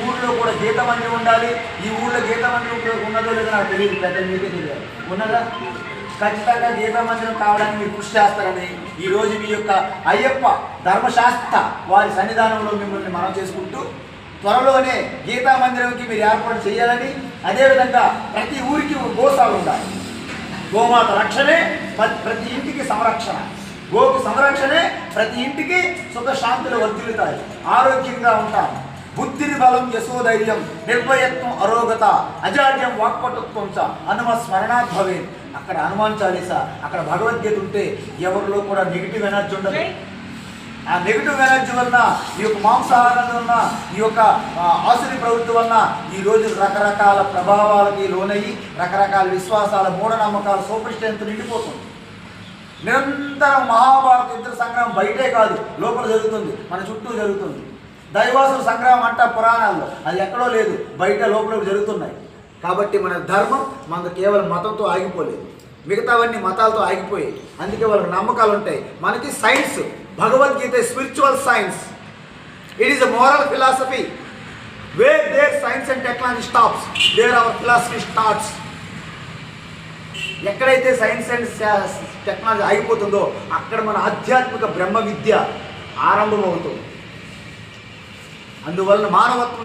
ఊళ్ళో కూడా గీత మందిరం ఉండాలి. ఈ ఊళ్ళో గీత మందిరం ఉన్నదో లేదో నాకు తెలియదు, పెద్దలు మీకే తెలియదు. ఉన్నదా? ఖచ్చితంగా గీతా మందిరం కావడానికి మీరు కృషి చేస్తారని ఈరోజు మీ యొక్క అయ్యప్ప ధర్మశాస్త్ర వారి సన్నిధానంలో మిమ్మల్ని మనం చేసుకుంటూ త్వరలోనే గీతా మందిరంకి మీరు ఏర్పాటు చేయాలని, అదేవిధంగా ప్రతి ఊరికి గోశాల ఉండాలి. గోమాత రక్షణే ప్రతి ఇంటికి సంరక్షణ, గోకు సంరక్షణే ప్రతి ఇంటికి సుఖశాంతులు వర్ధిల్లుతాయి, ఆరోగ్యంగా ఉంటాం. బుద్ధిని బలం యశోధైర్యం నిర్భయత్వం అరోగత అజాడ్యం వాక్పటుత్వం చ హనుమ స్మరణాత్ భవేత్. అక్కడ హనుమాన్ చాలీసా, అక్కడ భగవద్గీత ఉంటే ఎవరిలో కూడా నెగిటివ్ ఎనర్జీ ఉండదు. ఆ నెగిటివ్ ఎనర్జీ వలన, ఈ యొక్క మాంసాహారం వలన, ఈ యొక్క ఆసురి ప్రవృత్తి వలన ఈరోజు రకరకాల ప్రభావాలకి లోనయ్యి రకరకాల విశ్వాసాల మూఢనమ్మకాల సూపరిస్టెంట్ నిండిపోతుంది. నిరంతరం మహాభారత యుద్ధ సంగ్రామం బయటే కాదు, లోపల జరుగుతుంది, మన చుట్టూ జరుగుతుంది. దైవాసుల సంగ్రామం అంట పురాణాల్లో, అది ఎక్కడో లేదు, బయట లోపల జరుగుతున్నాయి. కాబట్టి మన ధర్మం మనకు కేవలం మతంతో ఆగిపోలేదు, మిగతావన్నీ మతాలతో ఆగిపోయాయి. అందుకే వాళ్ళకి నమ్మకాలు ఉంటాయి. మనకి science, Bhagavad Gita spiritual science, it is a moral philosophy. Where there science and technology stops, there our philosophy starts. ఎక్కడైతే సైన్స్ అండ్ టెక్నాలజీ ఆగిపోతుందో అక్కడ మన ఆధ్యాత్మిక బ్రహ్మ విద్య ఆరంభమవుతుంది. అందువలన మానవత్వం